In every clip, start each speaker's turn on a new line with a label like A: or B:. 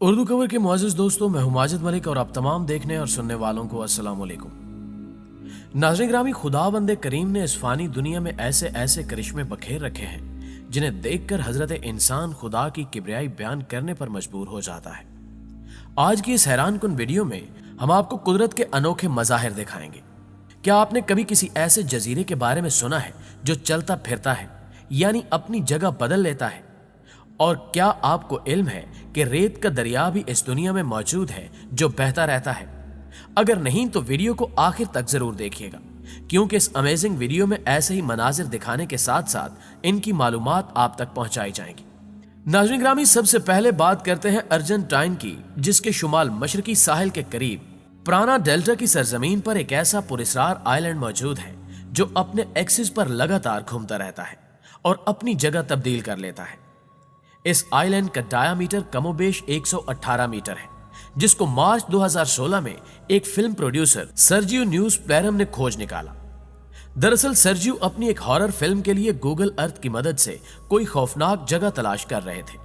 A: उर्दू खबर के मुअज़्ज़िज़ दोस्तों, मैं हूं माजिद मलिक और आप तमाम देखने और सुनने वालों को अस्सलाम वालेकुम। नाज़रीन ग्रामी, खुदावंद करीम ने इस फानी दुनिया में ऐसे ऐसे करिश्मे बखेर रखे हैं जिन्हें देखकर हजरत इंसान खुदा की किबरियाई बयान करने पर मजबूर हो जाता है। आज की इस हैरान कुन वीडियो में हम आपको कुदरत के अनोखे मज़ाहिर दिखाएंगे। क्या आपने कभी किसी ऐसे जजीरे के बारे में सुना है जो चलता फिरता है, यानी अपनी जगह बदल लेता है? और क्या आपको इल्म है कि रेत का दरिया भी इस दुनिया में मौजूद है जो बहता रहता है? अगर नहीं तो वीडियो को आखिर तक जरूर देखिएगा, क्योंकि इस अमेजिंग वीडियो में ऐसे ही मनाजिर दिखाने के साथ साथ इनकी मालूमात आप तक पहुंचाई जाएंगी। नाज़रीन ग्रामी, सबसे पहले बात करते हैं अर्जेंटाइन की, जिसके शुमाल मशरकी साहिल के करीब प्राना डेल्टा की सरजमीन पर एक ऐसा पुरस्रार आइलैंड मौजूद है जो अपने एक्सिस पर लगातार घूमता रहता है और अपनी जगह तब्दील कर लेता है। इस आइलैंड का डायामीटर कमोबेश 118 मीटर है, जिसको मार्च 2016 में एक फिल्म प्रोड्यूसर सर्जियो न्यूज प्लेरम ने खोज निकाला। दरअसल सर्जियो अपनी एक हॉरर फिल्म के लिए गूगल अर्थ की मदद से कोई खौफनाक जगह तलाश कर रहे थे।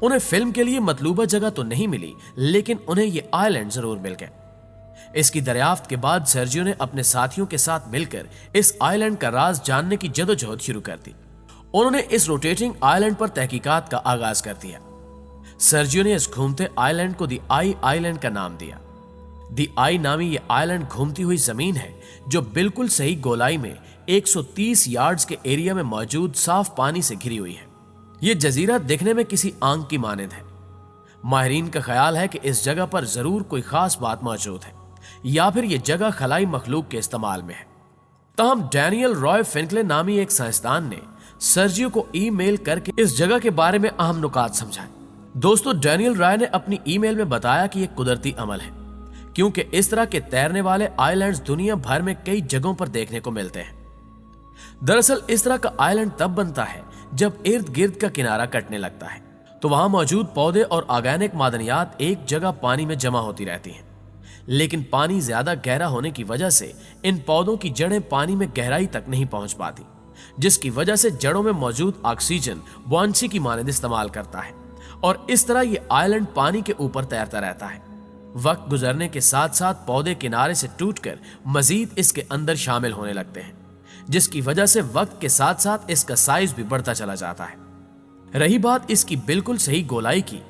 A: उन्हें फिल्म के लिए मतलूबा जगह तो नहीं मिली, लेकिन उन्हें ये आइलैंड जरूर मिल गए। इसकी दरियाफ्त के बाद सर्जियो ने अपने साथियों के साथ मिलकर इस आइलैंड का राज जानने की जदोजहद शुरू कर दी। उन्होंने इस रोटेटिंग आइलैंड पर तहकीकात का आगाज कर दिया। सर्जियो ने इस घूमते आइलैंड को दी आई आइलैंड का नाम दिया। दी आई नामी ये आइलैंड घूमती हुई जमीन है जो बिल्कुल सही गोलाई में 130 यार्ड्स के एरिया में मौजूद साफ पानी से घिरी हुई है। ये जजीरा दिखने में किसी आंख की मानद है। माहिरीन का ख्याल है कि इस जगह पर जरूर कोई खास बात मौजूद है, या फिर ये जगह खलाई मखलूक के इस्तेमाल में है। तहम डैनियल रॉय फिंकले नामी एक साइंसदान ने सर्जियो को ईमेल करके इस जगह के बारे में अहम नुकात समझाए। दोस्तों, डैनियल रॉय ने अपनी ईमेल में बताया कि यह कुदरती अमल है, क्योंकि इस तरह के तैरने वाले आइलैंड्स दुनिया भर में कई जगहों पर देखने को मिलते हैं। दरअसल इस तरह का आइलैंड तब बनता है जब इर्द गिर्द का किनारा कटने लगता है, तो वहां मौजूद पौधे और ऑर्गेनिक मादनियात एक जगह पानी में जमा होती रहती हैं। लेकिन पानी ज्यादा गहरा होने की वजह से इन पौधों की जड़ें पानी में गहराई तक नहीं पहुंच पाती, जिसकी वजह से जड़ों में मौजूद ऑक्सीजन बुआंसी की मानद इस्तेमाल करता है और इस तरह ये आइलैंड पानी के ऊपर तैरता रहता है। वक्त गुजरने के साथ साथ पौधे किनारे से टूटकर मजीद इसके अंदर शामिल होने लगते हैं, जिसकी वजह से वक्त के साथ साथ इसका साइज भी बढ़ता चला जाता है। रही बात इसकी बिल्कुल सही गोलाई की,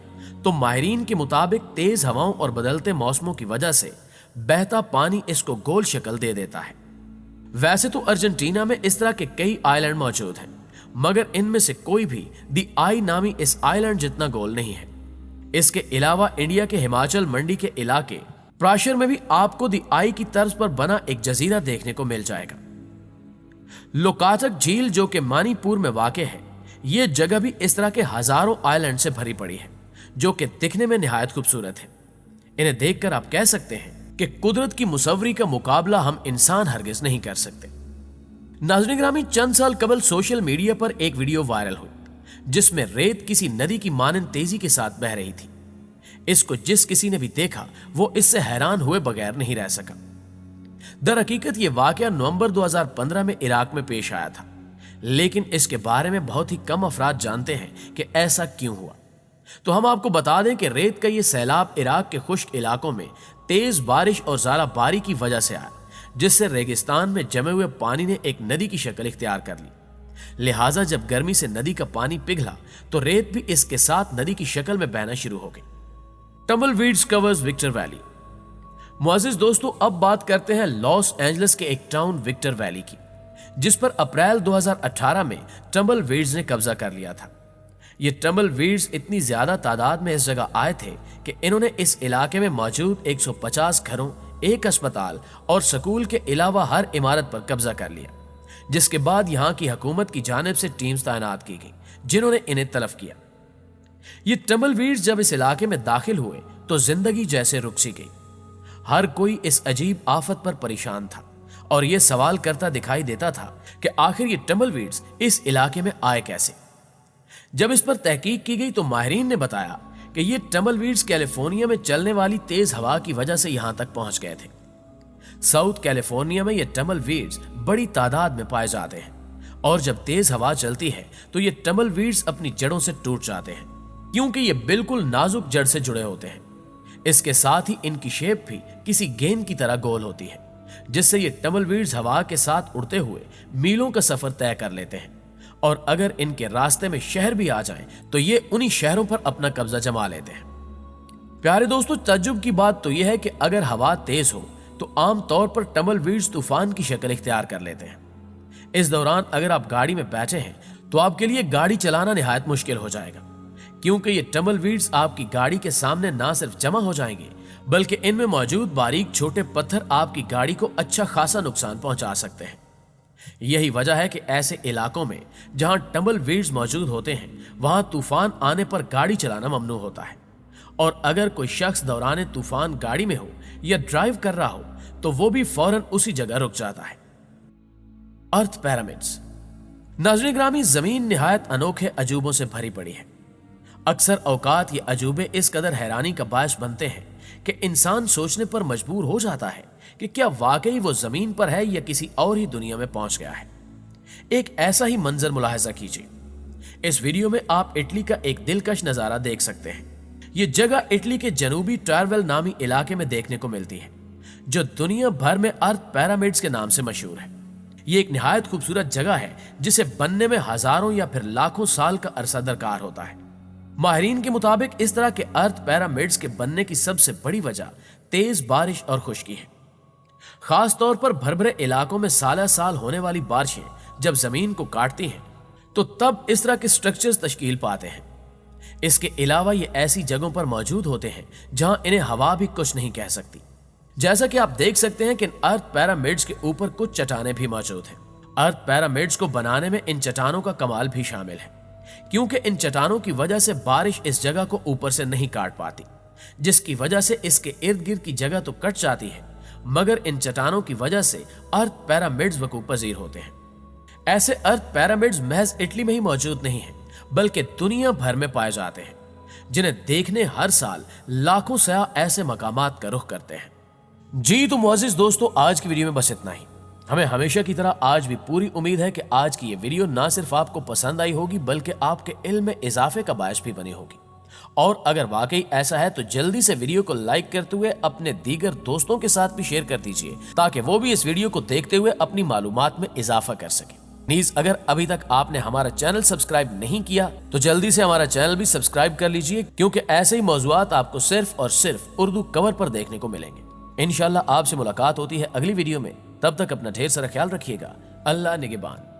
A: तो माहिरीन के मुताबिक तेज हवाओं और बदलते मौसमों की वजह से बहता पानी इसको गोल शक्ल दे देता है। वैसे तो अर्जेंटीना में इस तरह के कई आइलैंड मौजूद हैं, मगर इनमें से कोई भी दी आई नामी इस आइलैंड जितना गोल नहीं है। इसके अलावा इंडिया के हिमाचल मंडी के इलाके प्राशर में भी आपको दी आई की तर्ज पर बना एक जजीरा देखने को मिल जाएगा। लोकाटक झील, जो कि मणिपुर में वाक़े है, ये जगह भी इस तरह के हजारों आइलैंड से भरी पड़ी है, जो कि दिखने में निहायत खूबसूरत है। इन्हें देखकर आप कह सकते हैं कि कुदरत की मुसव्वरी का मुकाबला हम इंसान हरगिज नहीं कर सकते। नाज़रीन ग्रामी, चंद साल कबल सोशल मीडिया पर एक वीडियो वायरल हुई जिसमें रेत किसी नदी की मानन तेजी के साथ बह रही थी। इसको जिस किसी ने भी देखा वो इससे हैरान हुए बगैर नहीं रह सका। दर हकीकत ये वाकया नवंबर 2015 में इराक में पेश आया था, लेकिन इसके बारे में बहुत ही कम अफराद जानते हैं कि ऐसा क्यों हुआ। तो हम आपको बता दें कि रेत का ये सैलाब इराक के खुश्क इलाकों में तेज बारिश और ज़्यादा बारी की वजह से आया, जिससे रेगिस्तान में जमे हुए पानी ने एक नदी की शक्ल इख्तियार कर ली। लिहाजा जब गर्मी से नदी का पानी पिघला तो रेत भी इसके साथ नदी की शक्ल में बहना शुरू हो गई। टम्बलवीड्स कवर्स विक्टर वैली। मुअज़्ज़िज़ दोस्तों, अब बात करते हैं लॉस एंजलिस के एक टाउन विक्टर वैली की, जिस पर अप्रैल 2018 में टम्बलवीड्स ने कब्जा कर लिया था। ये टम्बलवीड्स इतनी ज्यादा तादाद में इस जगह आए थे कि इन्होंने इस इलाके में मौजूद 150 घरों, एक अस्पताल और स्कूल के अलावा हर इमारत पर कब्जा कर लिया, जिसके बाद यहाँ की हुकूमत की जानिब से टीम्स तैनात की गई जिन्होंने इन्हें तलब किया। ये टम्बलवीड्स जब इस इलाके में दाखिल हुए तो जिंदगी जैसे रुक सी गई। हर कोई इस अजीब आफत पर परेशान था और ये सवाल करता दिखाई देता था कि आखिर ये टम्बलवीड्स इस इलाके में आए कैसे। जब इस पर तहकीक की गई तो माहिरीन ने बताया कि ये टम्बलवीड्स कैलिफोर्निया में चलने वाली तेज हवा की वजह से यहां तक पहुंच गए थे। साउथ कैलिफोर्निया में ये टम्बलवीड्स बड़ी तादाद में पाए जाते हैं और जब तेज हवा चलती है तो ये टम्बलवीड्स अपनी जड़ों से टूट जाते हैं। क्योंकि ये बिल्कुल नाजुक जड़ से जुड़े होते हैं। इसके साथ ही इनकी शेप भी किसी गेंद की तरह गोल होती है, जिससे ये टम्बलवीड्स हवा के साथ उड़ते हुए मीलों का सफर तय कर लेते हैं। और अगर इनके रास्ते में शहर भी आ जाएं, तो ये उन्हीं शहरों पर अपना कब्जा जमा लेते हैं। प्यारे दोस्तों, तज्जुब की बात तो यह है कि अगर हवा तेज हो तो आमतौर पर टम्बलवीड्स तूफान की शक्ल इख्तियार कर लेते हैं। इस दौरान अगर आप गाड़ी में बैठे हैं तो आपके लिए गाड़ी चलाना निहायत मुश्किल हो जाएगा, क्योंकि ये टम्बलवीड्स आपकी गाड़ी के सामने ना सिर्फ जमा हो जाएंगे, बल्कि इनमें मौजूद बारीक छोटे पत्थर आपकी गाड़ी को अच्छा खासा नुकसान पहुंचा सकते हैं। यही वजह है कि ऐसे इलाकों में जहां टम्बलवीड्स मौजूद होते हैं, वहां तूफान आने पर गाड़ी चलाना ममनू होता है। और अगर कोई शख्स दौरान तूफान गाड़ी में हो या ड्राइव कर रहा हो तो वो भी फौरन उसी जगह रुक जाता है। अर्थ पिरामिड्स। नाज़रीन ग्रामी, जमीन निहायत अनोखे अजूबों से भरी पड़ी है। अक्सर औकात ये अजूबे इस कदर हैरानी का बायस बनते हैं कि इंसान सोचने पर मजबूर हो जाता है कि क्या वाकई वो जमीन पर है या किसी और ही दुनिया में पहुंच गया है। एक ऐसा ही मंजर मुलाहिजा कीजिए। इस वीडियो में आप इटली का एक दिलकश नजारा देख सकते हैं। ये जगह इटली के जनूबी ट्रायरवेल नामी इलाके में देखने को मिलती है, जो दुनिया भर में अर्थ पिरामिड्स के नाम से मशहूर है। ये एक निहायत खूबसूरत जगह है जिसे बनने में हजारों या फिर लाखों साल का अरसा दरकार होता है। माहिरीन के मुताबिक इस तरह के अर्थ पिरामिड्स के बनने की सबसे बड़ी वजह तेज बारिश और खुश्की है। खास तौर पर भरभरे इलाकों में साल साल होने वाली बारिशें जब जमीन को काटती हैं, तो तब इस तरह के स्ट्रक्चर्स तश्कील पाते हैं। इसके अलावा ये ऐसी जगहों पर मौजूद होते हैं जहां इन्हें हवा भी कुछ नहीं कह सकती। जैसा कि आप देख सकते हैं कि इन अर्थ पिरामिड्स के ऊपर कुछ चट्टानें भी मौजूद हैं। अर्थ पिरामिड्स को बनाने में इन चट्टानों का कमाल भी शामिल है, क्योंकि इन चट्टानों की वजह से बारिश इस जगह को ऊपर से नहीं काट पाती, जिसकी वजह से इसके इर्द गिर्द की जगह तो कट जाती है, मगर इन चट्टानों की वजह से अर्थ पिरामिड्स वकूफ पजीर होते हैं। ऐसे अर्थ पिरामिड्स महज इटली में ही मौजूद नहीं है, बल्कि दुनिया भर में पाए जाते हैं, जिन्हें देखने हर साल लाखों सयाह ऐसे मकामात का रुख करते हैं। जी तो मुअज़्ज़िज़ दोस्तों, आज की वीडियो में बस इतना ही। हमें हमेशा की तरह आज भी पूरी उम्मीद है कि आज की ये वीडियो ना सिर्फ आपको पसंद आई होगी, बल्कि आपके इल्म में इजाफे का बायस भी बनी होगी। और अगर वाकई ऐसा है तो जल्दी से वीडियो को लाइक करते हुए अपने दीगर दोस्तों के साथ भी शेयर कर दीजिए, ताकि वो भी इस वीडियो को देखते हुए अपनी मालूमात में इजाफा कर सके। नीज अगर अभी तक आपने हमारा चैनल सब्सक्राइब नहीं किया तो जल्दी से हमारा चैनल भी सब्सक्राइब कर लीजिए, क्योंकि ऐसे ही मौज़ूआत आपको सिर्फ और सिर्फ उर्दू कवर पर देखने को मिलेंगे। इंशाल्लाह आपसे मुलाकात होती है अगली वीडियो में। तब तक अपना ढेर सारा ख्याल रखिएगा। अल्लाह निगहबान।